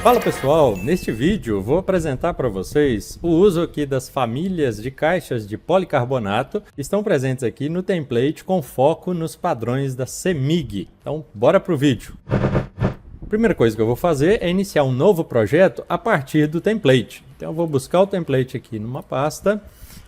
Fala pessoal, neste vídeo vou apresentar para vocês o uso aqui das famílias de caixas de policarbonato que estão presentes aqui no template com foco nos padrões da CEMIG. Então bora pro vídeo. A primeira coisa que eu vou fazer é iniciar um novo projeto a partir do template. Então eu vou buscar o template aqui numa pasta,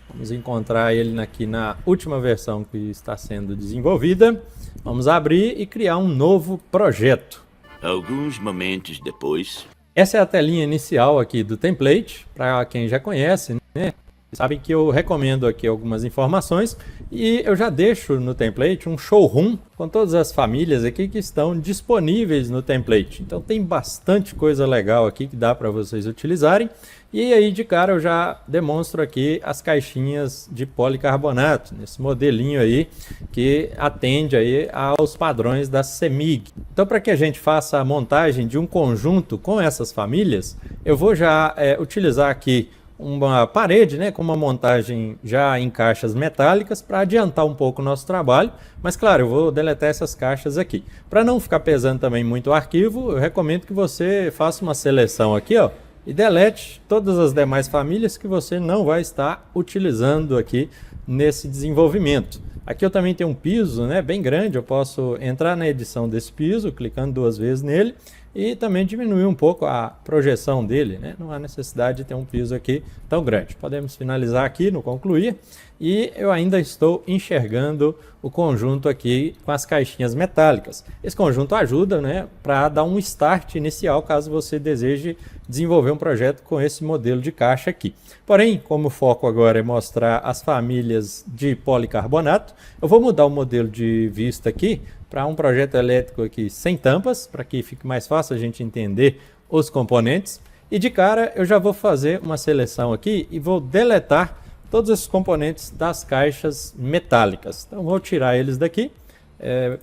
vamos encontrar ele aqui na última versão que está sendo desenvolvida. Vamos abrir e criar um novo projeto. Alguns momentos depois... Essa é a telinha inicial aqui do template, para quem já conhece, né? Sabem que eu recomendo aqui algumas informações e eu já deixo no template um showroom com todas as famílias aqui que estão disponíveis no template. Então tem bastante coisa legal aqui que dá para vocês utilizarem. E aí de cara eu já demonstro aqui as caixinhas de policarbonato, nesse modelinho aí que atende aí aos padrões da CEMIG. Então para que a gente faça a montagem de um conjunto com essas famílias, eu vou já utilizar aqui uma parede, né, com uma montagem já em caixas metálicas para adiantar um pouco o nosso trabalho, mas claro, eu vou deletar essas caixas aqui. Para não ficar pesando também muito o arquivo, eu recomendo que você faça uma seleção aqui, ó, e delete todas as demais famílias que você não vai estar utilizando aqui nesse desenvolvimento. Aqui eu também tenho um piso, né, bem grande, eu posso entrar na edição desse piso, clicando 2 vezes nele, e também diminuir um pouco a projeção dele, né? Não há necessidade de ter um piso aqui tão grande. Podemos finalizar aqui no concluir e eu ainda estou enxergando o conjunto aqui com as caixinhas metálicas. Esse conjunto ajuda, né, para dar um start inicial caso você deseje desenvolver um projeto com esse modelo de caixa aqui. Porém, como o foco agora é mostrar as famílias de policarbonato, eu vou mudar o modelo de vista aqui para um projeto elétrico aqui sem tampas, para que fique mais fácil a gente entender os componentes. E de cara eu já vou fazer uma seleção aqui e vou deletar todos esses componentes das caixas metálicas. Então vou tirar eles daqui,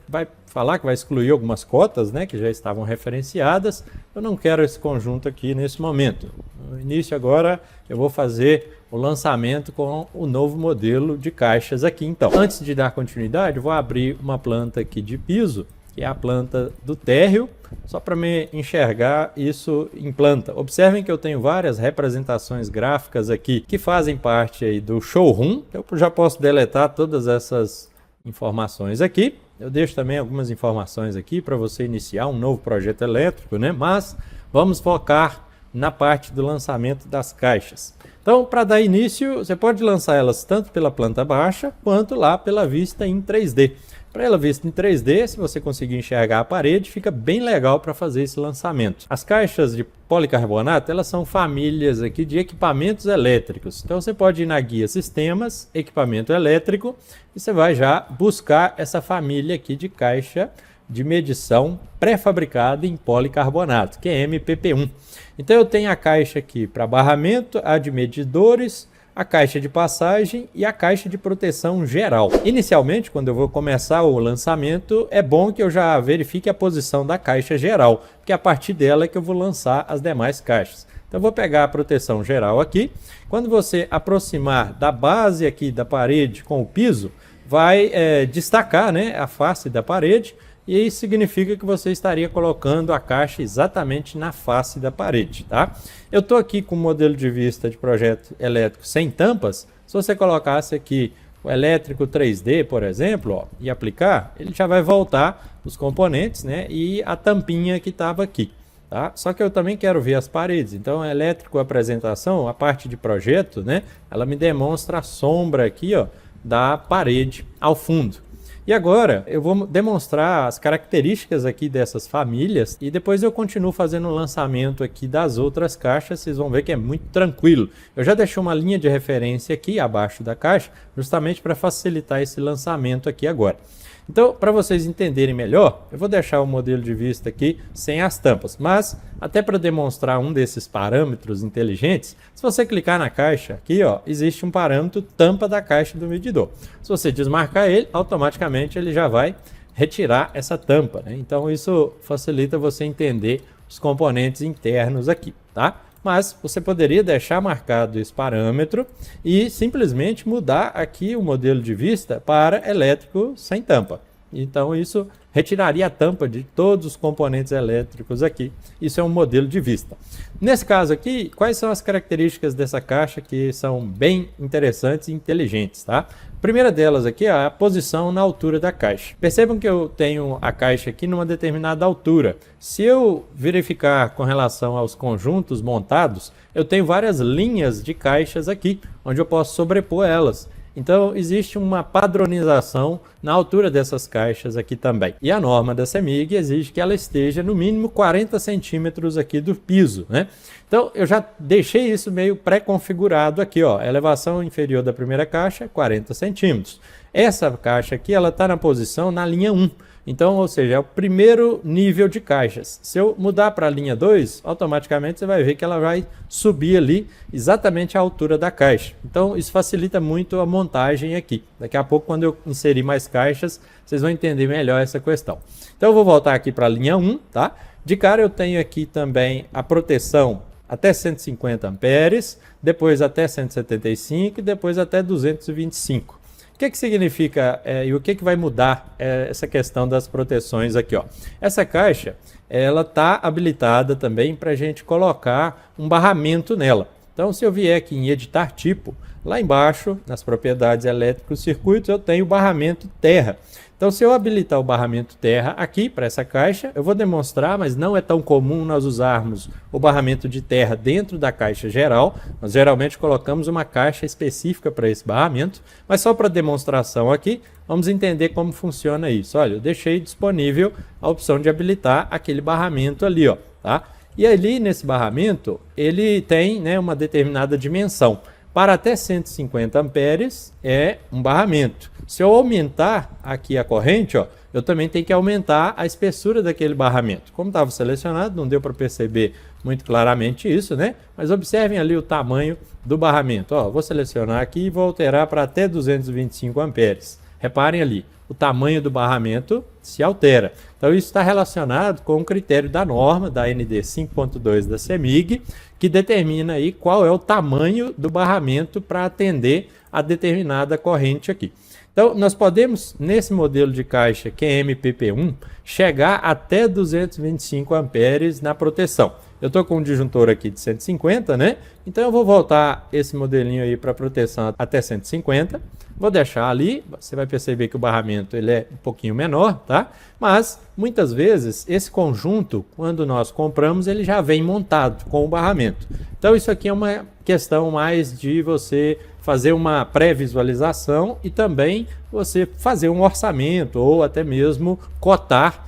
vai falar que vai excluir algumas cotas, né, que já estavam referenciadas. Eu não quero esse conjunto aqui nesse momento. No início agora eu vou fazer o lançamento com o novo modelo de caixas aqui. Então, antes de dar continuidade, eu vou abrir uma planta aqui de piso, que é a planta do térreo, só para me enxergar isso em planta. Observem que eu tenho várias representações gráficas aqui que fazem parte aí do showroom. Eu já posso deletar todas essas informações aqui. Eu deixo também algumas informações aqui para você iniciar um novo projeto elétrico, né? Mas vamos focar na parte do lançamento das caixas. Então, para dar início, você pode lançar elas tanto pela planta baixa quanto lá pela vista em 3D. Para ela vista em 3D, se você conseguir enxergar a parede, fica bem legal para fazer esse lançamento. As caixas de policarbonato, elas são famílias aqui de equipamentos elétricos. Então você pode ir na guia Sistemas, Equipamento Elétrico, e você vai já buscar essa família aqui de caixa de medição pré-fabricada em policarbonato, que é MPP1. Então eu tenho a caixa aqui para barramento, a de medidores, a caixa de passagem e a caixa de proteção geral. Inicialmente, quando eu vou começar o lançamento, é bom que eu já verifique a posição da caixa geral, porque a partir dela é que eu vou lançar as demais caixas. Então eu vou pegar a proteção geral aqui. Quando você aproximar da base aqui da parede com o piso, vai destacar, né, a face da parede. E isso significa que você estaria colocando a caixa exatamente na face da parede, tá? Eu estou aqui com o modelo de vista de projeto elétrico sem tampas. Se você colocasse aqui o elétrico 3D, por exemplo, ó, e aplicar, ele já vai voltar os componentes, né? E a tampinha que estava aqui, tá? Só que eu também quero ver as paredes. Então, elétrico apresentação, a parte de projeto, né? Ela me demonstra a sombra aqui, ó, da parede ao fundo. E agora eu vou demonstrar as características aqui dessas famílias e depois eu continuo fazendo o lançamento aqui das outras caixas. Vocês vão ver que é muito tranquilo. Eu já deixei uma linha de referência aqui abaixo da caixa, justamente para facilitar esse lançamento aqui agora. Então, para vocês entenderem melhor, eu vou deixar o modelo de vista aqui sem as tampas, mas até para demonstrar um desses parâmetros inteligentes, se você clicar na caixa aqui, ó, existe um parâmetro tampa da caixa do medidor. Se você desmarcar ele, automaticamente ele já vai retirar essa tampa, né? Então isso facilita você entender os componentes internos aqui, tá? Mas você poderia deixar marcado esse parâmetro e simplesmente mudar aqui o modelo de vista para elétrico sem tampa. Então isso retiraria a tampa de todos os componentes elétricos aqui. Isso é um modelo de vista. Nesse caso aqui, quais são as características dessa caixa que são bem interessantes e inteligentes, tá? A primeira delas aqui é a posição na altura da caixa. Percebam que eu tenho a caixa aqui numa determinada altura. Se eu verificar com relação aos conjuntos montados, eu tenho várias linhas de caixas aqui, onde eu posso sobrepor elas. Então, existe uma padronização na altura dessas caixas aqui também. E a norma da CEMIG exige que ela esteja no mínimo 40 centímetros aqui do piso, né? Então, eu já deixei isso meio pré-configurado aqui, ó. A elevação inferior da primeira caixa, 40 centímetros. Essa caixa aqui, ela está na posição na linha 1. Então, ou seja, é o primeiro nível de caixas. Se eu mudar para a linha 2, automaticamente você vai ver que ela vai subir ali exatamente à altura da caixa. Então, isso facilita muito a montagem aqui. Daqui a pouco, quando eu inserir mais caixas, vocês vão entender melhor essa questão. Então, eu vou voltar aqui para a linha 1, tá? De cara, eu tenho aqui também a proteção até 150 amperes, depois até 175 e depois até 225. O que significa e o que vai mudar essa questão das proteções aqui, ó? Essa caixa, ela está habilitada também para a gente colocar um barramento nela. Então, se eu vier aqui em editar tipo, lá embaixo, nas propriedades elétricos circuitos, eu tenho o barramento terra. Então, se eu habilitar o barramento terra aqui para essa caixa, eu vou demonstrar, mas não é tão comum nós usarmos o barramento de terra dentro da caixa geral. Nós geralmente colocamos uma caixa específica para esse barramento, mas só para demonstração aqui, vamos entender como funciona isso. Olha, eu deixei disponível a opção de habilitar aquele barramento ali, ó, tá? E ali nesse barramento, ele tem, né, uma determinada dimensão. Para até 150 amperes é um barramento. Se eu aumentar aqui a corrente, ó, eu também tenho que aumentar a espessura daquele barramento. Como estava selecionado, não deu para perceber muito claramente isso, né? Mas observem ali o tamanho do barramento. Ó, vou selecionar aqui e vou alterar para até 225 amperes. Reparem ali, o tamanho do barramento se altera. Então isso está relacionado com o critério da norma da ND 5.2 da CEMIG, que determina aí qual é o tamanho do barramento para atender a determinada corrente aqui. Então nós podemos, nesse modelo de caixa QM-PP1, chegar até 225 amperes na proteção. Eu estou com um disjuntor aqui de 150, né? Então eu vou voltar esse modelinho aí para proteção até 150. Vou deixar ali, você vai perceber que o barramento ele é um pouquinho menor, tá? Mas muitas vezes esse conjunto, quando nós compramos, ele já vem montado com o barramento. Então isso aqui é uma questão mais de você fazer uma pré-visualização e também você fazer um orçamento ou até mesmo cotar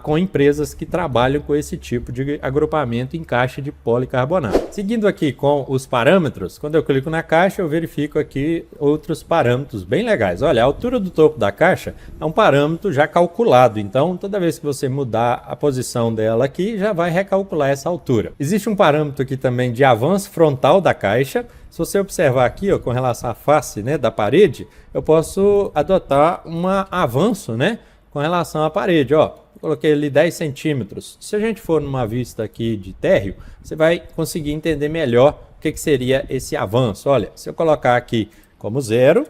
com empresas que trabalham com esse tipo de agrupamento em caixa de policarbonato. Seguindo aqui com os parâmetros, quando eu clico na caixa, eu verifico aqui outros parâmetros bem legais. Olha, a altura do topo da caixa é um parâmetro já calculado, então toda vez que você mudar a posição dela aqui, já vai recalcular essa altura. Existe um parâmetro aqui também de avanço frontal da caixa. Se você observar aqui, ó, com relação à face, né, da parede, eu posso adotar um avanço, né, com relação à parede, ó. Coloquei ali 10 centímetros. Se a gente for numa vista aqui de térreo, você vai conseguir entender melhor o que seria esse avanço. Olha, se eu colocar aqui como 0,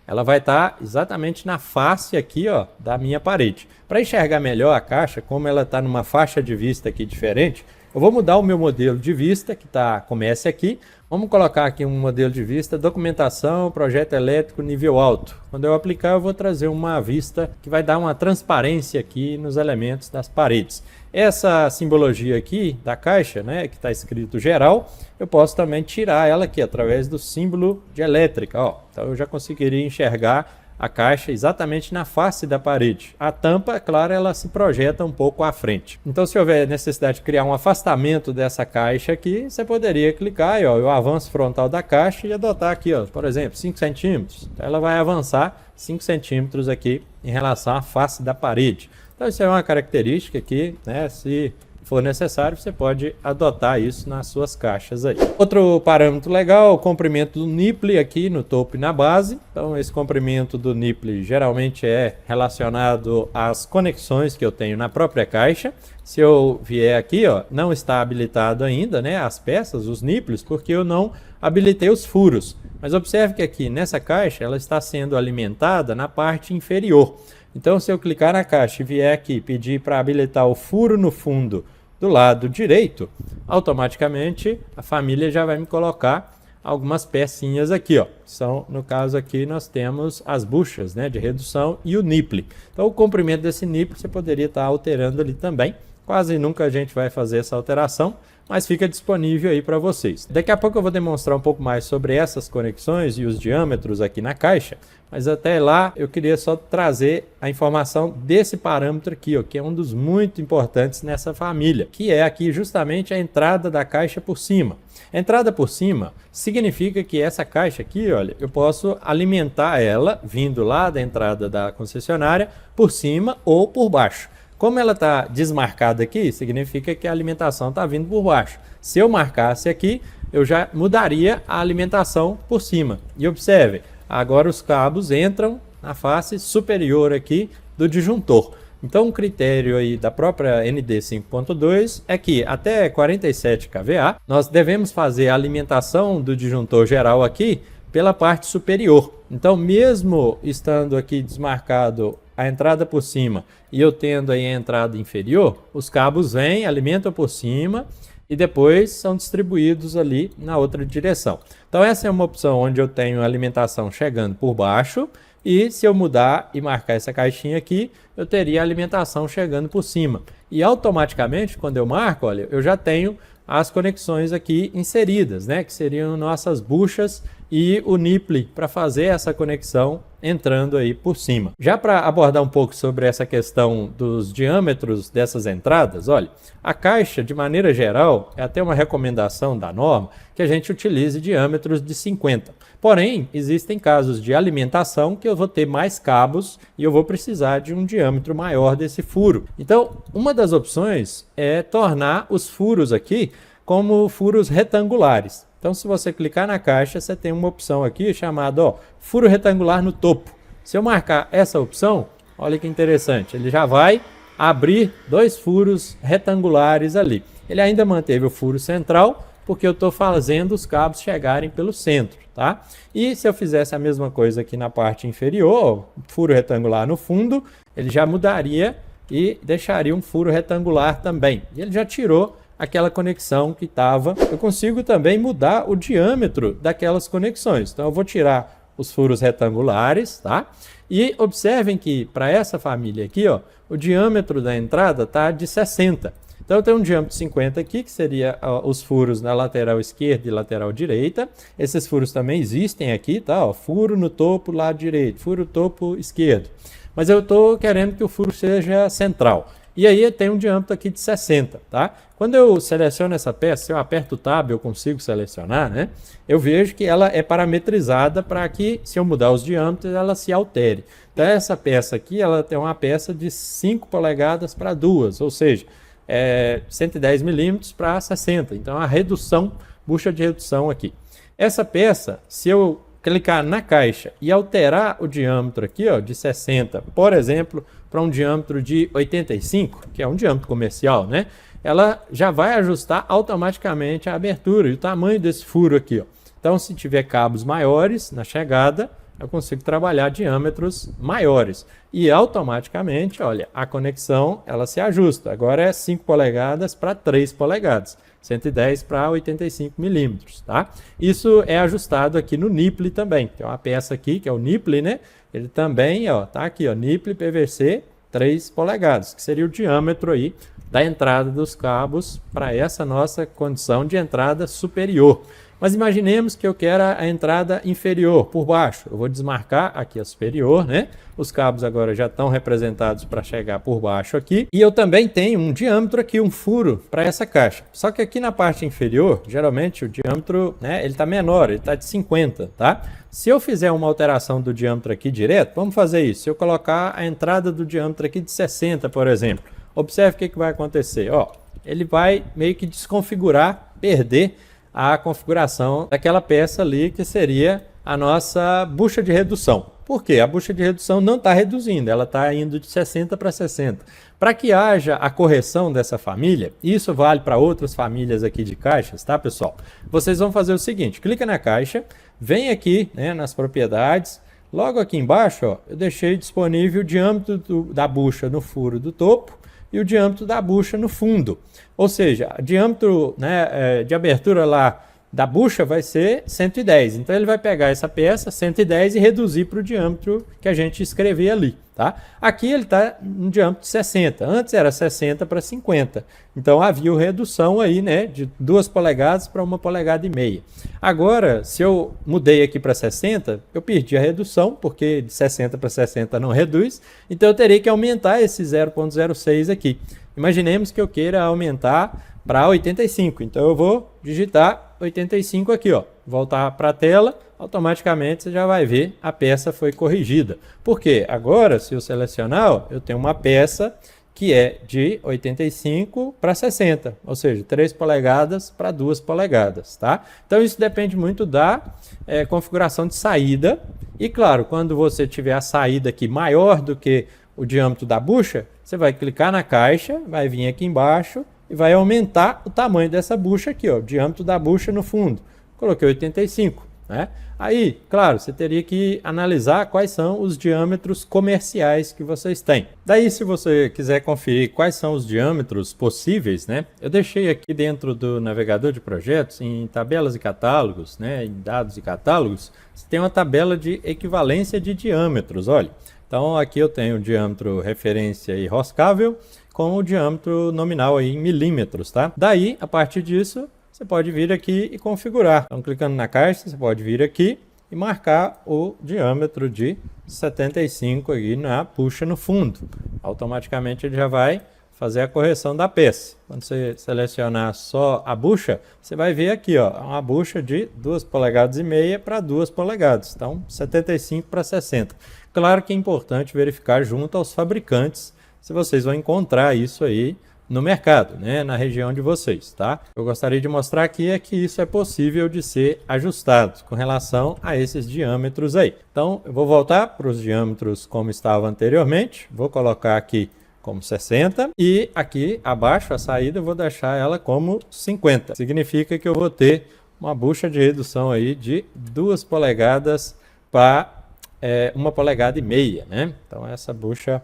ela vai estar exatamente na face aqui, ó, da minha parede. Para enxergar melhor a caixa, como ela está numa faixa de vista aqui diferente, eu vou mudar o meu modelo de vista, que começa aqui. Vamos colocar aqui um modelo de vista, documentação, projeto elétrico, nível alto. Quando eu aplicar, eu vou trazer uma vista que vai dar uma transparência aqui nos elementos das paredes. Essa simbologia aqui da caixa, né, que está escrito geral, eu posso também tirar ela aqui através do símbolo de elétrica. Ó. Então eu já conseguiria enxergar a caixa exatamente na face da parede. A tampa, claro, ela se projeta um pouco à frente. Então, se houver necessidade de criar um afastamento dessa caixa aqui, você poderia clicar e, ó, o avanço frontal da caixa e adotar aqui, ó, por exemplo, 5 centímetros. Então, ela vai avançar 5 centímetros aqui em relação à face da parede. Então, isso é uma característica que, né, se for necessário, você pode adotar isso nas suas caixas aí. Outro parâmetro legal, o comprimento do nipple aqui no topo e na base. Então esse comprimento do nipple geralmente é relacionado às conexões que eu tenho na própria caixa. Se eu vier aqui, ó, não está habilitado ainda, né, as peças, os nipples, porque eu não habilitei os furos. Mas observe que aqui nessa caixa ela está sendo alimentada na parte inferior. Então, se eu clicar na caixa e vier aqui pedir para habilitar o furo no fundo do lado direito, automaticamente a família já vai me colocar algumas pecinhas aqui, ó. São, no caso aqui, nós temos as buchas, né, de redução e o nipple. Então, o comprimento desse nipple você poderia estar alterando ali também. Quase nunca a gente vai fazer essa alteração, mas fica disponível aí para vocês. Daqui a pouco eu vou demonstrar um pouco mais sobre essas conexões e os diâmetros aqui na caixa, mas até lá eu queria só trazer a informação desse parâmetro aqui, ó, que é um dos muito importantes nessa família, que é aqui justamente a entrada da caixa por cima. Entrada por cima significa que essa caixa aqui, olha, eu posso alimentar ela vindo lá da entrada da concessionária por cima ou por baixo. Como ela está desmarcada aqui, significa que a alimentação está vindo por baixo. Se eu marcasse aqui, eu já mudaria a alimentação por cima. E observe, agora os cabos entram na face superior aqui do disjuntor. Então, um critério aí da própria ND 5.2 é que até 47 kVA, nós devemos fazer a alimentação do disjuntor geral aqui pela parte superior. Então, mesmo estando aqui desmarcado a entrada por cima e eu tendo aí a entrada inferior, os cabos vêm, alimentam por cima e depois são distribuídos ali na outra direção. Então essa é uma opção onde eu tenho a alimentação chegando por baixo e se eu mudar e marcar essa caixinha aqui, eu teria a alimentação chegando por cima. E automaticamente, quando eu marco, olha, eu já tenho as conexões aqui inseridas, né, que seriam nossas buchas e o nipple para fazer essa conexão entrando aí por cima. Já para abordar um pouco sobre essa questão dos diâmetros dessas entradas, olha, a caixa de maneira geral é até uma recomendação da norma que a gente utilize diâmetros de 50. Porém, existem casos de alimentação que eu vou ter mais cabos e eu vou precisar de um diâmetro maior desse furo. Então, uma das opções é tornar os furos aqui como furos retangulares. Então, se você clicar na caixa, você tem uma opção aqui chamada, ó, furo retangular no topo. Se eu marcar essa opção, olha que interessante, ele já vai abrir dois furos retangulares ali. Ele ainda manteve o furo central, porque eu estou fazendo os cabos chegarem pelo centro, tá? E se eu fizesse a mesma coisa aqui na parte inferior, furo retangular no fundo, ele já mudaria e deixaria um furo retangular também. E ele já tirou aquela conexão que estava. Eu consigo também mudar o diâmetro daquelas conexões. Então eu vou tirar os furos retangulares, tá? E observem que para essa família aqui, ó, o diâmetro da entrada está de 60. Então eu tenho um diâmetro de 50 aqui, que seria os furos na lateral esquerda e lateral direita. Esses furos também existem aqui, tá? Ó, furo no topo lado direito, furo no topo esquerdo. Mas eu estou querendo que o furo seja central. E aí tem um diâmetro aqui de 60, tá? Quando eu seleciono essa peça, se eu aperto o Tab, eu consigo selecionar, né? Eu vejo que ela é parametrizada para que, se eu mudar os diâmetros, ela se altere. Então essa peça aqui, ela tem uma peça de 5 polegadas para 2, ou seja, 110 milímetros para 60. Então a redução, bucha de redução aqui. Essa peça, se eu clicar na caixa e alterar o diâmetro aqui, ó, de 60, por exemplo, para um diâmetro de 85, que é um diâmetro comercial, né? Ela já vai ajustar automaticamente a abertura e o tamanho desse furo aqui, ó. Então, se tiver cabos maiores na chegada, eu consigo trabalhar diâmetros maiores. E automaticamente, olha, a conexão ela se ajusta. Agora é 5 polegadas para 3 polegadas. 110 para 85 milímetros, tá? Isso é ajustado aqui no nipple também. Tem uma peça aqui que é o nipple, né? Ele também, ó, tá aqui, ó, nipple PVC 3 polegadas, que seria o diâmetro aí da entrada dos cabos para essa nossa condição de entrada superior. Mas imaginemos que eu quero a entrada inferior, por baixo. Eu vou desmarcar aqui a superior, né? Os cabos agora já estão representados para chegar por baixo aqui. E eu também tenho um diâmetro aqui, um furo para essa caixa. Só que aqui na parte inferior, geralmente o diâmetro, né, ele está menor, ele está de 50, tá? Se eu fizer uma alteração do diâmetro aqui direto, vamos fazer isso. Se eu colocar a entrada do diâmetro aqui de 60, por exemplo, observe o que vai acontecer. Ó, ele vai meio que desconfigurar, perder a configuração daquela peça ali que seria a nossa bucha de redução. Por quê? A bucha de redução não está reduzindo, ela está indo de 60 para 60. Para que haja a correção dessa família, isso vale para outras famílias aqui de caixas, tá, pessoal? Vocês vão fazer o seguinte, clica na caixa, vem aqui, né, nas propriedades, Logo aqui embaixo, ó, eu deixei disponível o diâmetro da bucha no furo do topo e o diâmetro da bucha no fundo. Ou seja, o diâmetro, né, de abertura lá da bucha vai ser 110. Então ele vai pegar essa peça 110 e reduzir para o diâmetro que a gente escrever ali, tá? Aqui ele está no diâmetro de 60. Antes era 60 para 50. Então havia redução aí, né, de 2 polegadas para 1,5 polegadas. Agora, se eu mudei aqui para 60, eu perdi a redução, porque de 60 para 60 não reduz. Então eu teria que aumentar esse 0,06 aqui. Imaginemos que eu queira aumentar para 85. Então eu vou digitar 85 aqui, ó. Voltar para a tela, automaticamente você já vai ver a peça foi corrigida. Por quê? Agora, se eu selecionar, ó, eu tenho uma peça que é de 85 para 60, ou seja, 3 polegadas para 2 polegadas, tá? Então isso depende muito da configuração de saída. E claro, quando você tiver a saída aqui maior do que o diâmetro da bucha, você vai clicar na caixa, vai vir aqui embaixo e vai aumentar o tamanho dessa bucha aqui, ó, o diâmetro da bucha no fundo. Coloquei 85, né? Aí, claro, você teria que analisar quais são os diâmetros comerciais que vocês têm. Daí, se você quiser conferir quais são os diâmetros possíveis, né? Eu deixei aqui dentro do navegador de projetos, em tabelas e catálogos, né? Em dados e catálogos, você tem uma tabela de equivalência de diâmetros, olha. Então, aqui eu tenho o diâmetro referência e roscável com o diâmetro nominal aí em milímetros, tá? Daí, a partir disso, você pode vir aqui e configurar. Então, clicando na caixa, você pode vir aqui e marcar o diâmetro de 75 aqui na bucha no fundo. Automaticamente ele já vai fazer a correção da peça. Quando você selecionar só a bucha, você vai ver aqui, ó, uma bucha de 2,5 polegadas para 2 polegadas. Então, 75 para 60. Claro que é importante verificar junto aos fabricantes se vocês vão encontrar isso aí no mercado, né, na região de vocês, tá? Eu gostaria de mostrar aqui é que isso é possível de ser ajustado com relação a esses diâmetros aí. Então, eu vou voltar para os diâmetros como estava anteriormente, vou colocar aqui como 60 e aqui abaixo a saída eu vou deixar ela como 50. Significa que eu vou ter uma bucha de redução aí de 2 polegadas para 1,5 polegadas, né? Então essa bucha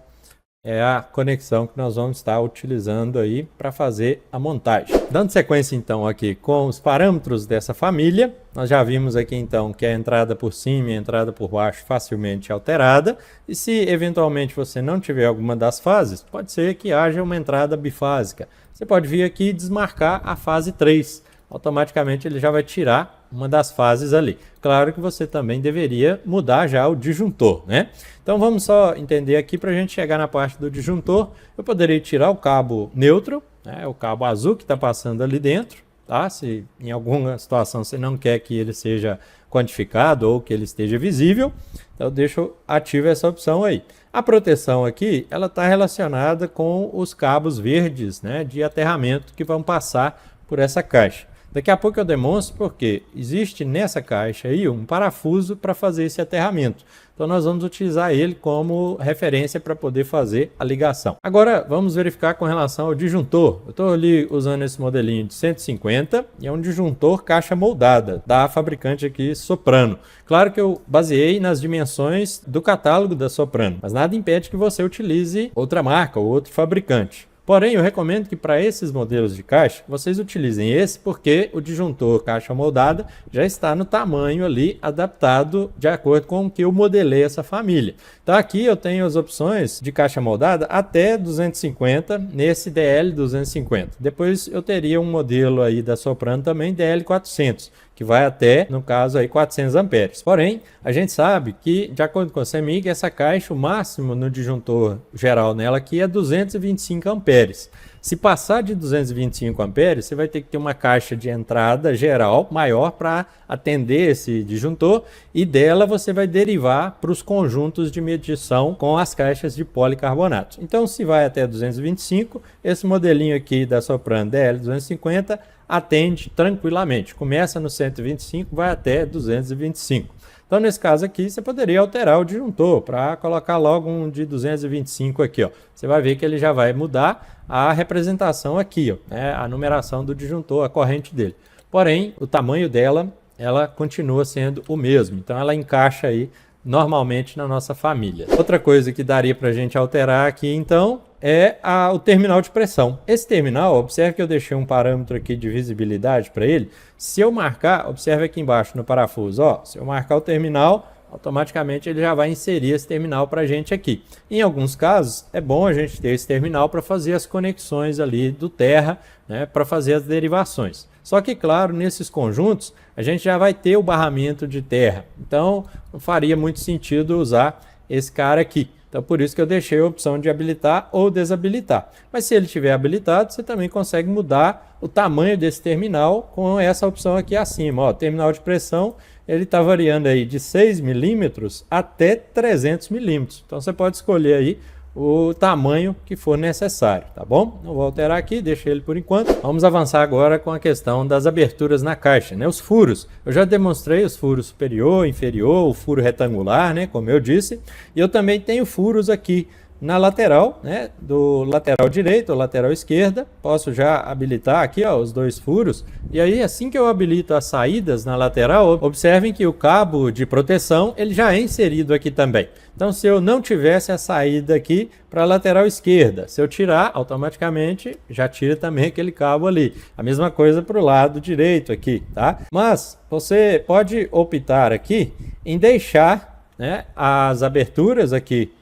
é a conexão que nós vamos estar utilizando aí para fazer a montagem. Dando sequência então aqui com os parâmetros dessa família, nós já vimos aqui então que a entrada por cima e a entrada por baixo facilmente alterada, e se eventualmente você não tiver alguma das fases, pode ser que haja uma entrada bifásica. Você pode vir aqui e desmarcar a fase 3. Automaticamente ele já vai tirar uma das fases ali. Claro que você também deveria mudar já o disjuntor, né? Então vamos só entender aqui para a gente chegar na parte do disjuntor. Eu poderia tirar o cabo neutro, né? O cabo azul que está passando ali dentro, tá? Se em alguma situação você não quer que ele seja quantificado ou que ele esteja visível, então eu ativo essa opção aí. A proteção aqui, ela está relacionada com os cabos verdes, né, de aterramento que vão passar por essa caixa. Daqui a pouco eu demonstro porque existe nessa caixa aí um parafuso para fazer esse aterramento. Então nós vamos utilizar ele como referência para poder fazer a ligação. Agora vamos verificar com relação ao disjuntor. Eu estou ali usando esse modelinho de 150 e é um disjuntor caixa moldada da fabricante aqui Soprano. Claro que eu baseei nas dimensões do catálogo da Soprano, mas nada impede que você utilize outra marca ou outro fabricante. Porém, eu recomendo que para esses modelos de caixa, vocês utilizem esse porque o disjuntor caixa moldada já está no tamanho ali adaptado de acordo com o que eu modelei essa família. Então aqui eu tenho as opções de caixa moldada até 250 nesse DL250. Depois eu teria um modelo aí da Soprano também DL400. Que vai até, no caso, aí 400 amperes. Porém, a gente sabe que, de acordo com a CEMIG, essa caixa, o máximo no disjuntor geral nela aqui é 225 amperes. Se passar de 225 amperes, você vai ter que ter uma caixa de entrada geral maior para atender esse disjuntor e dela você vai derivar para os conjuntos de medição com as caixas de policarbonato. Então, se vai até 225, esse modelinho aqui da Soprano DL250 atende tranquilamente. Começa no 125, vai até 225. Então, nesse caso aqui, você poderia alterar o disjuntor para colocar logo um de 225 aqui, ó. Você vai ver que ele já vai mudar a representação aqui, ó, né? A numeração do disjuntor, a corrente dele. Porém, o tamanho dela, ela continua sendo o mesmo. Então, ela encaixa aí normalmente na nossa família. Outra coisa que daria para a gente alterar aqui, então, é o terminal de pressão. Esse terminal, observe que eu deixei um parâmetro aqui de visibilidade para ele. Se eu marcar, observe aqui embaixo no parafuso, ó, se eu marcar o terminal, automaticamente ele já vai inserir esse terminal para a gente aqui. Em alguns casos, é bom a gente ter esse terminal para fazer as conexões ali do terra, né, para fazer as derivações. Só que, claro, nesses conjuntos, a gente já vai ter o barramento de terra. Então, não faria muito sentido usar esse cara aqui. Então, por isso que eu deixei a opção de habilitar ou desabilitar. Mas se ele estiver habilitado, você também consegue mudar o tamanho desse terminal com essa opção aqui acima. Ó, terminal de pressão, ele está variando aí de 6 milímetros até 300 milímetros. Então, você pode escolher aí o tamanho que for necessário, tá bom? Não vou alterar aqui, deixa ele por enquanto. Vamos avançar agora com a questão das aberturas na caixa, né? Os furos. Eu já demonstrei os furos superior, inferior, o furo retangular, né? Como eu disse. E eu também tenho furos aqui na lateral, né? Do lateral direito ou lateral esquerda. Posso já habilitar aqui, ó, os dois furos. E aí, assim que eu habilito as saídas na lateral, observem que o cabo de proteção ele já é inserido aqui também. Então, se eu não tivesse a saída aqui para a lateral esquerda, se eu tirar, automaticamente já tira também aquele cabo ali. A mesma coisa para o lado direito aqui, tá? Mas você pode optar aqui em deixar, né, as aberturas aqui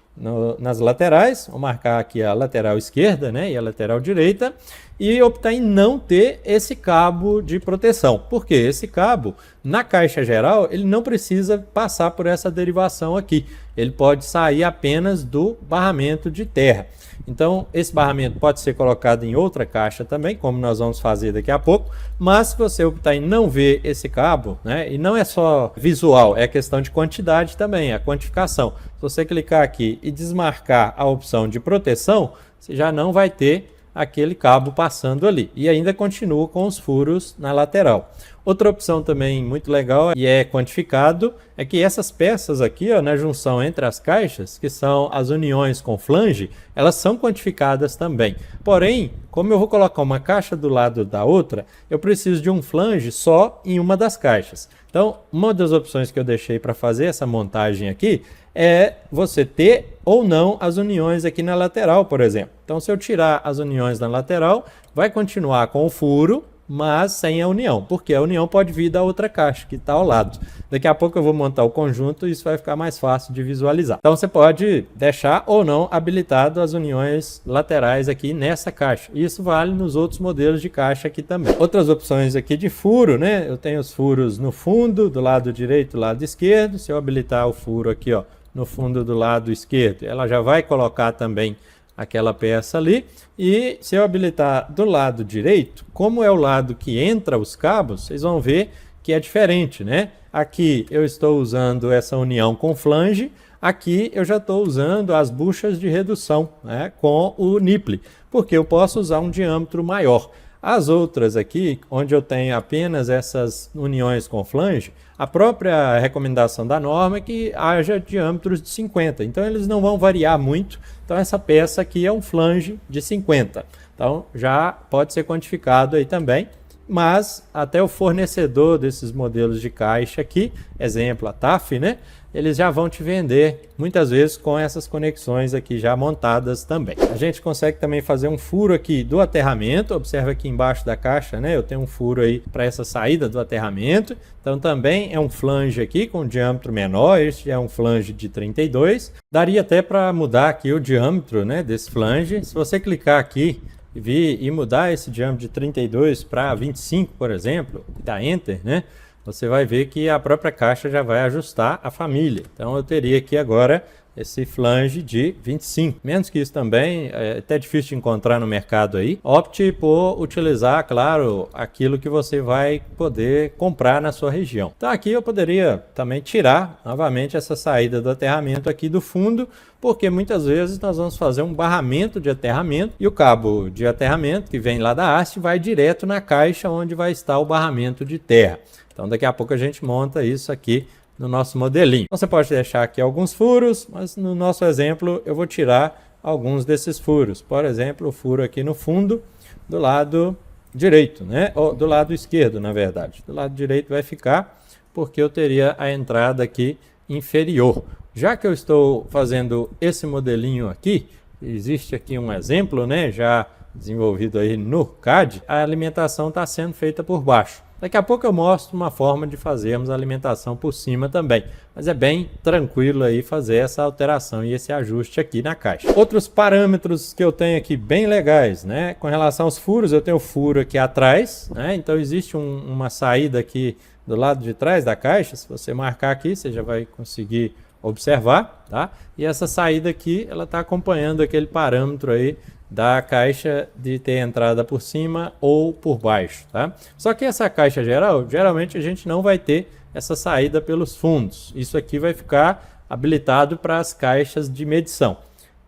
nas laterais, vou marcar aqui a lateral esquerda, né, e a lateral direita, e optar em não ter esse cabo de proteção. Porque esse cabo, na caixa geral, ele não precisa passar por essa derivação aqui. Ele pode sair apenas do barramento de terra. Então, esse barramento pode ser colocado em outra caixa também, como nós vamos fazer daqui a pouco, mas se você optar em não ver esse cabo, né, e não é só visual, é questão de quantidade também, a quantificação. Se você clicar aqui e desmarcar a opção de proteção, você já não vai ter aquele cabo passando ali. E ainda continua com os furos na lateral. Outra opção também muito legal e é quantificado é que essas peças aqui, ó, na junção entre as caixas, que são as uniões com flange, elas são quantificadas também. Porém, como eu vou colocar uma caixa do lado da outra, eu preciso de um flange só em uma das caixas. Então, uma das opções que eu deixei para fazer essa montagem aqui é você ter ou não as uniões aqui na lateral, por exemplo. Então, se eu tirar as uniões na lateral, vai continuar com o furo, mas sem a união, porque a união pode vir da outra caixa que está ao lado. Daqui a pouco eu vou montar o conjunto e isso vai ficar mais fácil de visualizar. Então você pode deixar ou não habilitado as uniões laterais aqui nessa caixa. Isso vale nos outros modelos de caixa aqui também. Outras opções aqui de furo, né? Eu tenho os furos no fundo, do lado direito e do lado esquerdo. Se eu habilitar o furo aqui, ó, no fundo do lado esquerdo, ela já vai colocar também aquela peça ali. E se eu habilitar do lado direito, como é o lado que entra os cabos, vocês vão ver que é diferente, né? Aqui eu estou usando essa união com flange, aqui eu já estou usando as buchas de redução, né, com o nipple, porque eu posso usar um diâmetro maior. As outras aqui, onde eu tenho apenas essas uniões com flange, a própria recomendação da norma é que haja diâmetros de 50. Então, eles não vão variar muito. Então, essa peça aqui é um flange de 50. Então, já pode ser quantificado aí também. Mas, até o fornecedor desses modelos de caixa aqui, exemplo, a TAF, né? Eles já vão te vender, muitas vezes, com essas conexões aqui já montadas também. A gente consegue também fazer um furo aqui do aterramento. Observa aqui embaixo da caixa, né? Eu tenho um furo aí para essa saída do aterramento. Então, também é um flange aqui com diâmetro menor. Este é um flange de 32. Daria até para mudar aqui o diâmetro, né, desse flange. Se você clicar aqui e vir e mudar esse diâmetro de 32 para 25, por exemplo, e dar Enter, né? Você vai ver que a própria caixa já vai ajustar a família. Então eu teria aqui agora esse flange de 25. Menos que isso também, é até difícil de encontrar no mercado aí. Opte por utilizar, claro, aquilo que você vai poder comprar na sua região. Então aqui eu poderia também tirar novamente essa saída do aterramento aqui do fundo, porque muitas vezes nós vamos fazer um barramento de aterramento e o cabo de aterramento que vem lá da haste vai direto na caixa onde vai estar o barramento de terra. Então daqui a pouco a gente monta isso aqui no nosso modelinho. Então, você pode deixar aqui alguns furos, mas no nosso exemplo eu vou tirar alguns desses furos. Por exemplo, o furo aqui no fundo do lado direito, né? Ou do lado esquerdo, na verdade. Do lado direito vai ficar porque eu teria a entrada aqui inferior. Já que eu estou fazendo esse modelinho aqui, existe aqui um exemplo, né, já desenvolvido aí no CAD, a alimentação está sendo feita por baixo. Daqui a pouco eu mostro uma forma de fazermos a alimentação por cima também, mas é bem tranquilo aí fazer essa alteração e esse ajuste aqui na caixa. Outros parâmetros que eu tenho aqui bem legais, né? Com relação aos furos, eu tenho o furo aqui atrás, né? Então existe uma saída aqui do lado de trás da caixa. Se você marcar aqui, você já vai conseguir observar, tá? E essa saída aqui, ela está acompanhando aquele parâmetro aí da caixa de ter entrada por cima ou por baixo, tá? Só que essa caixa geral, geralmente a gente não vai ter essa saída pelos fundos. Isso aqui vai ficar habilitado para as caixas de medição.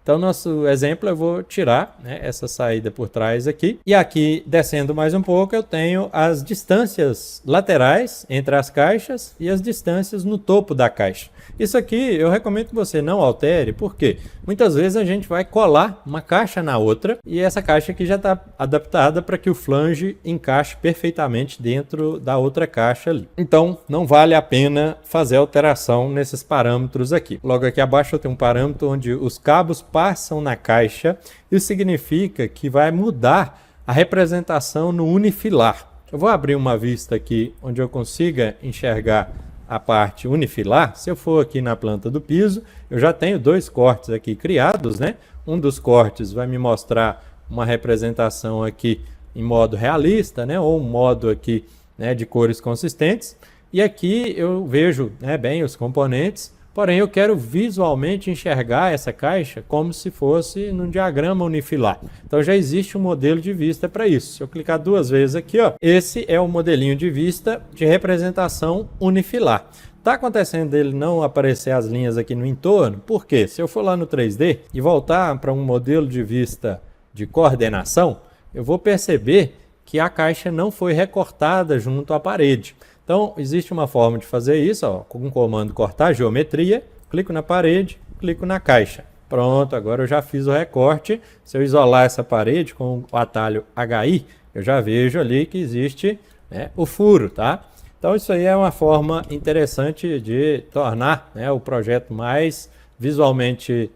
Então, nosso exemplo, eu vou tirar, né, essa saída por trás aqui. E aqui, descendo mais um pouco, eu tenho as distâncias laterais entre as caixas e as distâncias no topo da caixa. Isso aqui eu recomendo que você não altere, porque muitas vezes a gente vai colar uma caixa na outra e essa caixa aqui já está adaptada para que o flange encaixe perfeitamente dentro da outra caixa ali. Então, não vale a pena fazer alteração nesses parâmetros aqui. Logo aqui abaixo eu tenho um parâmetro onde os cabos passam na caixa. Isso significa que vai mudar a representação no unifilar. Eu vou abrir uma vista aqui onde eu consiga enxergar a parte unifilar. Se eu for aqui na planta do piso, eu já tenho dois cortes aqui criados, né? Um dos cortes vai me mostrar uma representação aqui em modo realista, né? Ou um modo aqui, né, de cores consistentes. E aqui eu vejo, né, bem os componentes. Porém, eu quero visualmente enxergar essa caixa como se fosse num diagrama unifilar. Então, já existe um modelo de vista para isso. Se eu clicar duas vezes aqui, ó, esse é o modelinho de vista de representação unifilar. Está acontecendo dele não aparecer as linhas aqui no entorno, porque se eu for lá no 3D e voltar para um modelo de vista de coordenação, eu vou perceber que a caixa não foi recortada junto à parede. Então, existe uma forma de fazer isso, ó, com o comando cortar geometria, clico na parede, clico na caixa. Pronto, agora eu já fiz o recorte. Se eu isolar essa parede com o atalho HI, eu já vejo ali que existe, né, o furo, tá? Então, isso aí é uma forma interessante de tornar, né, o projeto mais visualmente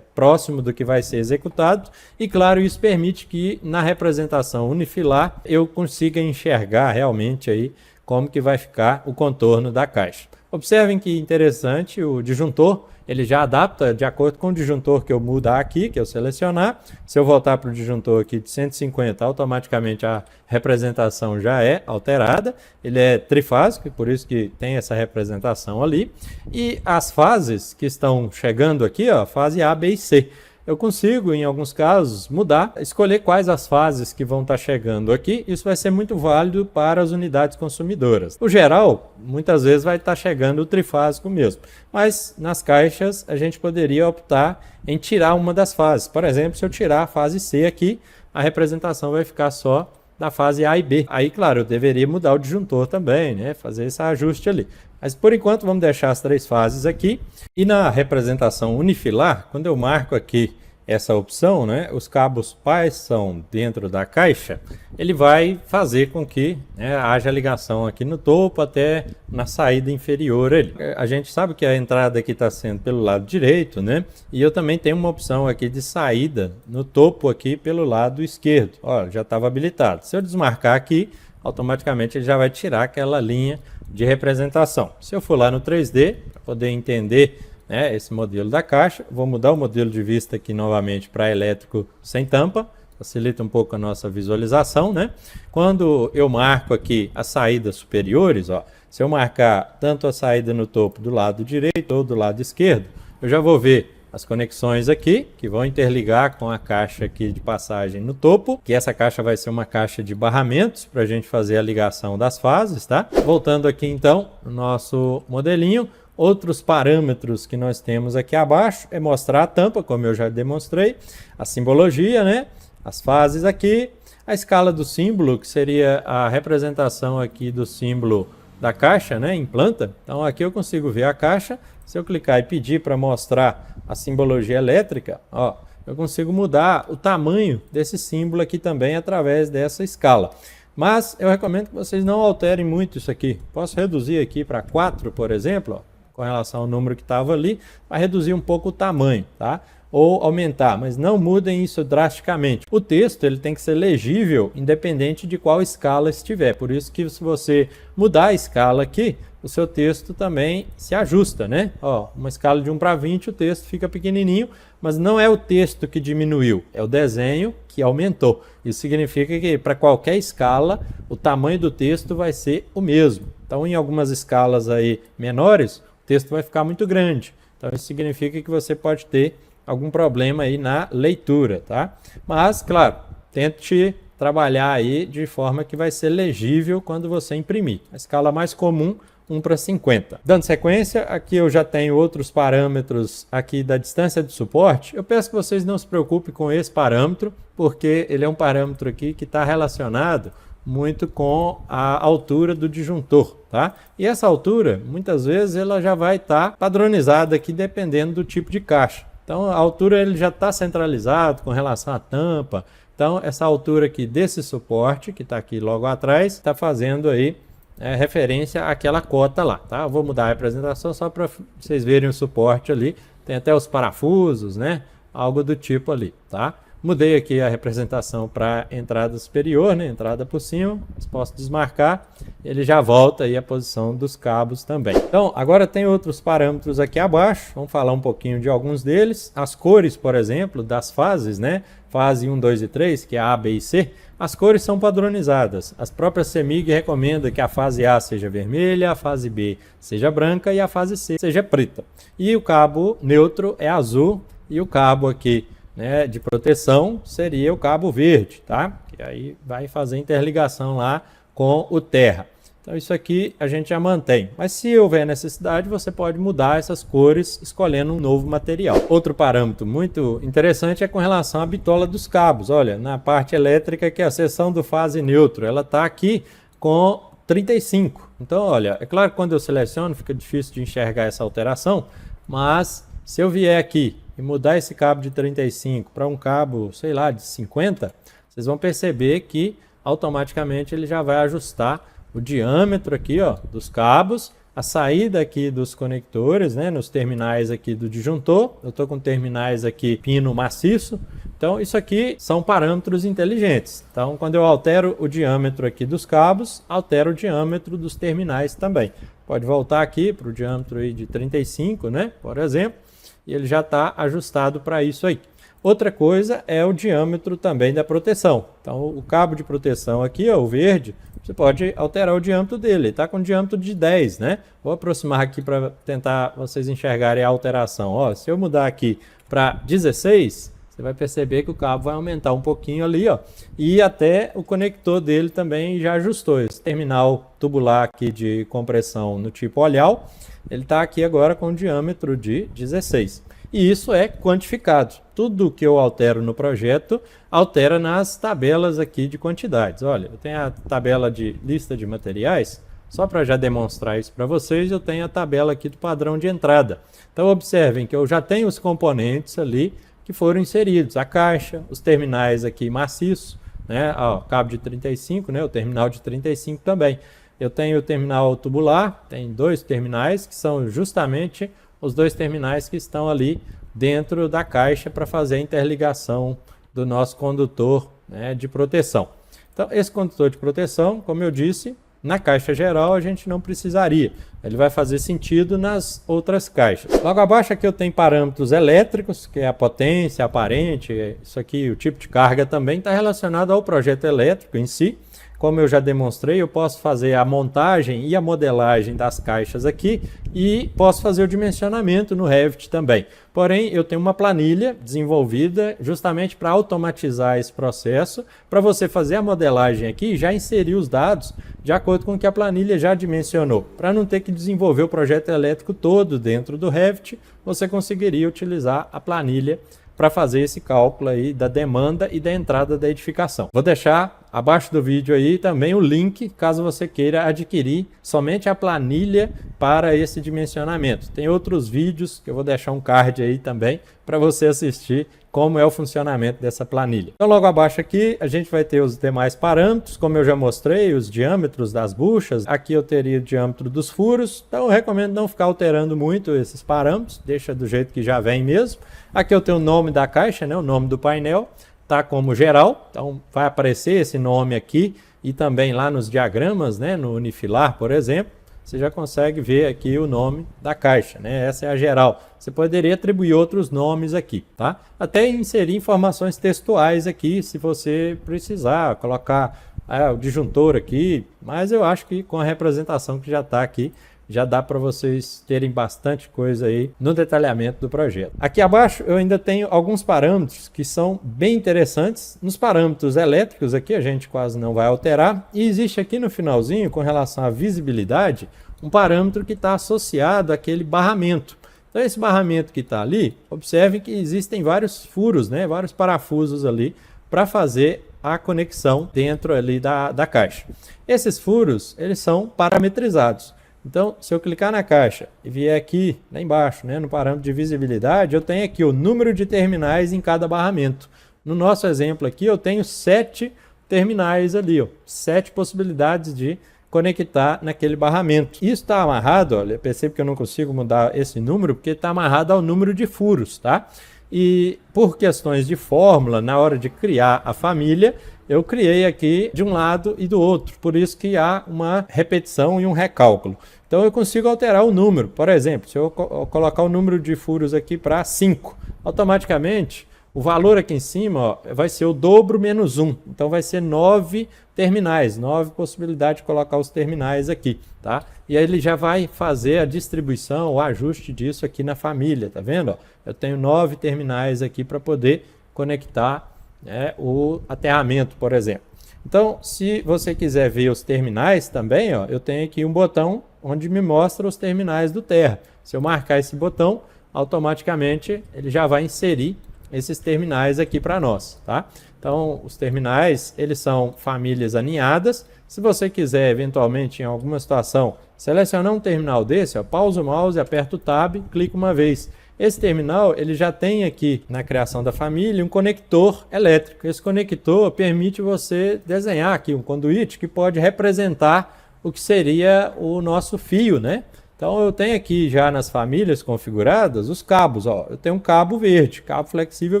próximo do que vai ser executado. E, claro, isso permite que na representação unifilar eu consiga enxergar realmente aí como que vai ficar o contorno da caixa. Observem que interessante, o disjuntor, ele já adapta de acordo com o disjuntor que eu mudar aqui, que eu selecionar. Se eu voltar para o disjuntor aqui de 150, automaticamente a representação já é alterada. Ele é trifásico, por isso que tem essa representação ali. E as fases que estão chegando aqui, ó, fase A, B e C. Eu consigo, em alguns casos, mudar, escolher quais as fases que vão estar chegando aqui. Isso vai ser muito válido para as unidades consumidoras. O geral, muitas vezes vai estar chegando o trifásico mesmo. Mas nas caixas a gente poderia optar em tirar uma das fases. Por exemplo, se eu tirar a fase C aqui, a representação vai ficar só da fase A e B. Aí, claro, eu deveria mudar o disjuntor também, né? Fazer esse ajuste ali. Mas, por enquanto, vamos deixar as três fases aqui. E na representação unifilar, quando eu marco aqui essa opção, né, os cabos passam dentro da caixa, ele vai fazer com que, né, haja ligação aqui no topo até na saída inferior ali. A gente sabe que a entrada aqui está sendo pelo lado direito, né? E eu também tenho uma opção aqui de saída no topo aqui pelo lado esquerdo. Ó, já estava habilitado. Se eu desmarcar aqui, automaticamente ele já vai tirar aquela linha de representação. Se eu for lá no 3D, para poder entender, né, esse modelo da caixa, vou mudar o modelo de vista aqui novamente para elétrico sem tampa, facilita um pouco a nossa visualização, né? Quando eu marco aqui as saídas superiores, ó, se eu marcar tanto a saída no topo do lado direito ou do lado esquerdo, eu já vou ver as conexões aqui, que vão interligar com a caixa aqui de passagem no topo, que essa caixa vai ser uma caixa de barramentos para a gente fazer a ligação das fases, tá? Voltando aqui então no nosso modelinho, outros parâmetros que nós temos aqui abaixo é mostrar a tampa, como eu já demonstrei, a simbologia, né? As fases aqui, a escala do símbolo, que seria a representação aqui do símbolo da caixa, né, em planta. Então aqui eu consigo ver a caixa. Se eu clicar e pedir para mostrar a simbologia elétrica, ó, eu consigo mudar o tamanho desse símbolo aqui também através dessa escala. Mas eu recomendo que vocês não alterem muito isso aqui. Posso reduzir aqui para 4, por exemplo, ó. com relação ao número que estava ali, vai reduzir um pouco o tamanho, tá? Ou aumentar, mas não mudem isso drasticamente. O texto ele tem que ser legível independente de qual escala estiver. Por isso que se você mudar a escala aqui, o seu texto também se ajusta, né? Ó, uma escala de 1 para 20, o texto fica pequenininho, mas não é o texto que diminuiu, é o desenho que aumentou. Isso significa que para qualquer escala, o tamanho do texto vai ser o mesmo. Então, em algumas escalas aí menores, o texto vai ficar muito grande. Então, isso significa que você pode ter algum problema aí na leitura, tá? Mas, claro, tente trabalhar aí de forma que vai ser legível quando você imprimir. A escala mais comum, 1 para 50. Dando sequência, aqui eu já tenho outros parâmetros aqui da distância de suporte. Eu peço que vocês não se preocupem com esse parâmetro, porque ele é um parâmetro aqui que está relacionado muito com a altura do disjuntor, tá? E essa altura, muitas vezes, ela já vai estar padronizada aqui dependendo do tipo de caixa. Então, a altura ele já está centralizado com relação à tampa. Então, essa altura aqui desse suporte, que está aqui logo atrás, está fazendo aí referência àquela cota lá, tá? Eu vou mudar a representação só para vocês verem o suporte ali. Tem até os parafusos, né? Algo do tipo ali, tá? Mudei aqui a representação para entrada superior, né? Entrada por cima, mas posso desmarcar, ele já volta aí a posição dos cabos também. Então, agora tem outros parâmetros aqui abaixo, vamos falar um pouquinho de alguns deles. As cores, por exemplo, das fases, né? Fase 1, 2 e 3, que é A, B e C, as cores são padronizadas. As próprias CEMIG recomendam que a fase A seja vermelha, a fase B seja branca e a fase C seja preta. E o cabo neutro é azul e o cabo aqui, né, de proteção seria o cabo verde, tá? Que aí vai fazer interligação lá com o terra. Então isso aqui a gente já mantém. Mas se houver necessidade, você pode mudar essas cores escolhendo um novo material. Outro parâmetro muito interessante é com relação à bitola dos cabos. Olha, na parte elétrica, que é a seção do fase neutro, ela está aqui com 35. Então, olha, é claro que quando eu seleciono fica difícil de enxergar essa alteração, mas se eu vier aqui e mudar esse cabo de 35 para um cabo, sei lá, de 50, vocês vão perceber que automaticamente ele já vai ajustar o diâmetro aqui, ó, dos cabos, a saída aqui dos conectores, né, nos terminais aqui do disjuntor. Eu estou com terminais aqui pino maciço. Então, isso aqui são parâmetros inteligentes. Então, quando eu altero o diâmetro aqui dos cabos, altero o diâmetro dos terminais também. Pode voltar aqui para o diâmetro aí de 35, né, por exemplo, e ele já está ajustado para isso aí. Outra coisa é o diâmetro também da proteção. Então, o cabo de proteção aqui, ó, o verde, você pode alterar o diâmetro dele. Está com diâmetro de 10, né? Vou aproximar aqui para tentar vocês enxergarem a alteração. Ó, se eu mudar aqui para 16, você vai perceber que o cabo vai aumentar um pouquinho ali, ó. E até o conector dele também já ajustou. Esse terminal tubular aqui de compressão no tipo olhal, ele está aqui agora com diâmetro de 16. E isso é quantificado. Tudo que eu altero no projeto, altera nas tabelas aqui de quantidades. Olha, eu tenho a tabela de lista de materiais, só para já demonstrar isso para vocês, eu tenho a tabela aqui do padrão de entrada. Então observem que eu já tenho os componentes ali que foram inseridos. A caixa, os terminais aqui maciços, né? Ó, cabo de 35, né? O terminal de 35 também. Eu tenho o terminal tubular, tem 2 terminais que são justamente os 2 terminais que estão ali dentro da caixa para fazer a interligação do nosso condutor, né, de proteção. Então, esse condutor de proteção, como eu disse, na caixa geral a gente não precisaria. Ele vai fazer sentido nas outras caixas. Logo abaixo aqui eu tenho parâmetros elétricos, que é a potência aparente, isso aqui, o tipo de carga também está relacionado ao projeto elétrico em si. Como eu já demonstrei, eu posso fazer a montagem e a modelagem das caixas aqui e posso fazer o dimensionamento no Revit também. Porém, eu tenho uma planilha desenvolvida justamente para automatizar esse processo, para você fazer a modelagem aqui e já inserir os dados de acordo com o que a planilha já dimensionou. Para não ter que desenvolver o projeto elétrico todo dentro do Revit, você conseguiria utilizar a planilha para fazer esse cálculo aí da demanda e da entrada da edificação. Vou deixar abaixo do vídeo aí também o link, caso você queira adquirir somente a planilha para esse dimensionamento. Tem outros vídeos que eu vou deixar um card aí também para você assistir como é o funcionamento dessa planilha. Então logo abaixo aqui a gente vai ter os demais parâmetros, como eu já mostrei, os diâmetros das buchas. Aqui eu teria o diâmetro dos furos, então eu recomendo não ficar alterando muito esses parâmetros, deixa do jeito que já vem mesmo. Aqui eu tenho o nome da caixa, né, o nome do painel, tá como geral, então vai aparecer esse nome aqui e também lá nos diagramas, né, no unifilar, por exemplo. Você já consegue ver aqui o nome da caixa, né? Essa é a geral. Você poderia atribuir outros nomes aqui, tá? Até inserir informações textuais aqui, se você precisar, colocar o disjuntor aqui, mas eu acho que com a representação que já está aqui, já dá para vocês terem bastante coisa aí no detalhamento do projeto. Aqui abaixo eu ainda tenho alguns parâmetros que são bem interessantes. Nos parâmetros elétricos aqui a gente quase não vai alterar. E existe aqui no finalzinho, com relação à visibilidade, um parâmetro que está associado àquele barramento. Então esse barramento que está ali, observem que existem vários furos, né? Vários parafusos ali para fazer a conexão dentro ali da caixa. Esses furos, eles são parametrizados. Então, se eu clicar na caixa e vier aqui, lá embaixo, né, no parâmetro de visibilidade, eu tenho aqui o número de terminais em cada barramento. No nosso exemplo aqui, eu tenho 7 terminais ali, ó, 7 possibilidades de conectar naquele barramento. Isso está amarrado, olha, percebe que eu não consigo mudar esse número, porque está amarrado ao número de furos, tá? E por questões de fórmula, na hora de criar a família, eu criei aqui de um lado e do outro, por isso que há uma repetição e um recálculo. Então eu consigo alterar o número, por exemplo, se eu colocar o número de furos aqui para 5, automaticamente o valor aqui em cima, ó, vai ser o dobro menos 1, então vai ser 9 terminais, 9 possibilidades de colocar os terminais aqui, tá? E aí ele já vai fazer a distribuição, o ajuste disso aqui na família, tá vendo? Ó, eu tenho 9 terminais aqui para poder conectar, né, o aterramento, por exemplo. Então, se você quiser ver os terminais também, ó, eu tenho aqui um botão onde me mostra os terminais do terra. Se eu marcar esse botão, automaticamente ele já vai inserir esses terminais aqui para nós, tá? Então, os terminais, eles são famílias aninhadas. Se você quiser, eventualmente, em alguma situação, selecionar um terminal desse, ó, pausa o mouse, aperta o Tab, clica uma vez. Esse terminal, ele já tem aqui, na criação da família, um conector elétrico. Esse conector permite você desenhar aqui um conduíte que pode representar o que seria o nosso fio, né? Então eu tenho aqui já nas famílias configuradas os cabos, ó. Eu tenho um cabo verde, cabo flexível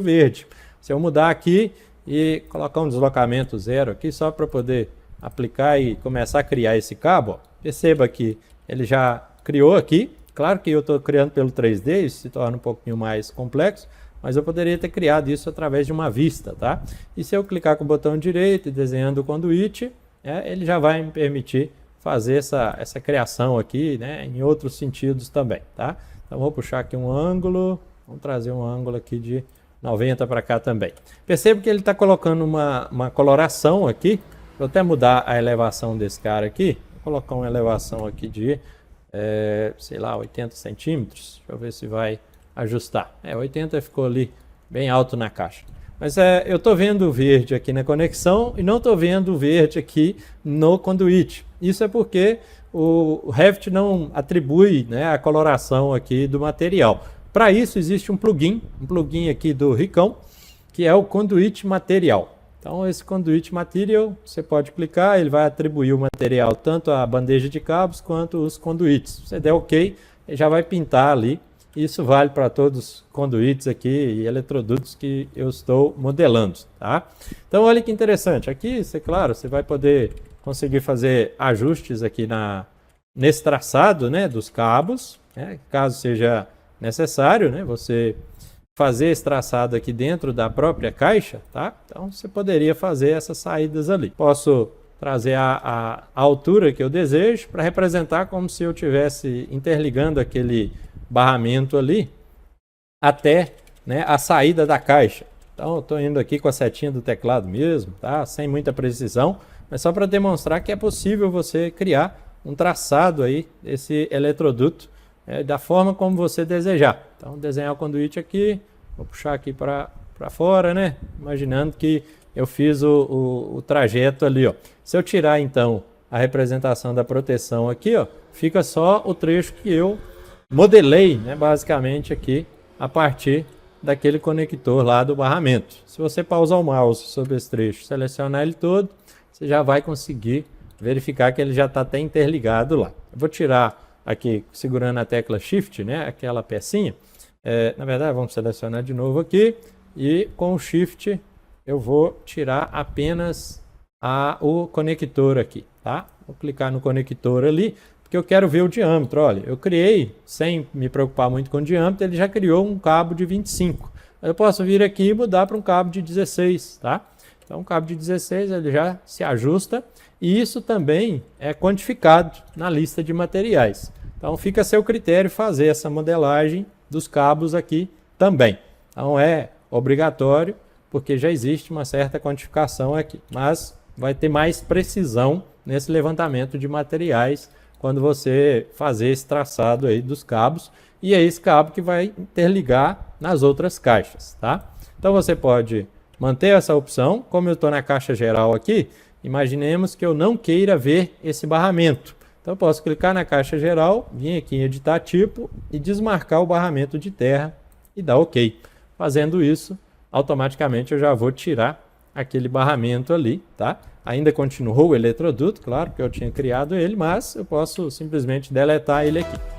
verde. Se eu mudar aqui e colocar um deslocamento 0 aqui, só para poder aplicar e começar a criar esse cabo, ó, perceba que ele já criou aqui. Claro que eu estou criando pelo 3D, isso se torna um pouquinho mais complexo, mas eu poderia ter criado isso através de uma vista, tá? E se eu clicar com o botão direito e desenhando o conduíte, ele já vai me permitir fazer essa criação aqui, né, em outros sentidos também, tá? Então vou puxar aqui um ângulo, vamos trazer um ângulo aqui de 90 para cá também. Perceba que ele está colocando uma coloração aqui. Vou até mudar a elevação desse cara aqui, vou colocar uma elevação aqui de sei lá, 80 centímetros. Deixa eu ver se vai ajustar. 80 ficou ali bem alto na caixa. Mas eu estou vendo o verde aqui na conexão e não estou vendo o verde aqui no conduíte. Isso é porque o Revit não atribui, né, a coloração aqui do material. Para isso existe um plugin aqui do Ricão, que é o Conduit Material. Então esse Conduit Material, você pode clicar, ele vai atribuir o material tanto à bandeja de cabos quanto os conduítes. Se você der OK, ele já vai pintar ali. Isso vale para todos os conduítes aqui e eletrodutos que eu estou modelando, tá? Então olha que interessante, aqui, claro, você vai poder conseguir fazer ajustes aqui nesse traçado, né, dos cabos, né, caso seja necessário, né, você fazer esse traçado aqui dentro da própria caixa, tá? Então você poderia fazer essas saídas ali. Posso trazer a altura que eu desejo para representar como se eu estivesse interligando aquele barramento ali até, né, a saída da caixa. Então eu estou indo aqui com a setinha do teclado mesmo, tá? Sem muita precisão, mas só para demonstrar que é possível você criar um traçado aí desse eletroduto da forma como você desejar. Então desenhar o conduíte aqui, vou puxar aqui para para fora, né? Imaginando que eu fiz o trajeto ali, ó. Se eu tirar então a representação da proteção aqui, ó, fica só o trecho que eu modelei, né, basicamente aqui a partir daquele conector lá do barramento. Se você pausar o mouse sobre esse trecho, selecionar ele todo, você já vai conseguir verificar que ele já está até interligado lá. Eu vou tirar aqui, segurando a tecla Shift, né, aquela pecinha. Na verdade, vamos selecionar de novo aqui e com o Shift eu vou tirar apenas o conector aqui, tá? Vou clicar no conector ali, porque eu quero ver o diâmetro. Olha, eu criei, sem me preocupar muito com o diâmetro, ele já criou um cabo de 25. Eu posso vir aqui e mudar para um cabo de 16, tá? Então, um cabo de 16 ele já se ajusta e isso também é quantificado na lista de materiais. Então, fica a seu critério fazer essa modelagem dos cabos aqui também. Não é obrigatório, porque já existe uma certa quantificação aqui, mas vai ter mais precisão nesse levantamento de materiais quando você fazer esse traçado aí dos cabos, e é esse cabo que vai interligar nas outras caixas, tá? Então você pode manter essa opção. Como eu estou na caixa geral aqui, imaginemos que eu não queira ver esse barramento. Então eu posso clicar na caixa geral, vir aqui em editar tipo e desmarcar o barramento de terra e dar OK. Fazendo isso, automaticamente eu já vou tirar aquele barramento ali, tá? Ainda continuou o eletroduto, claro, que eu tinha criado ele, mas eu posso simplesmente deletar ele aqui.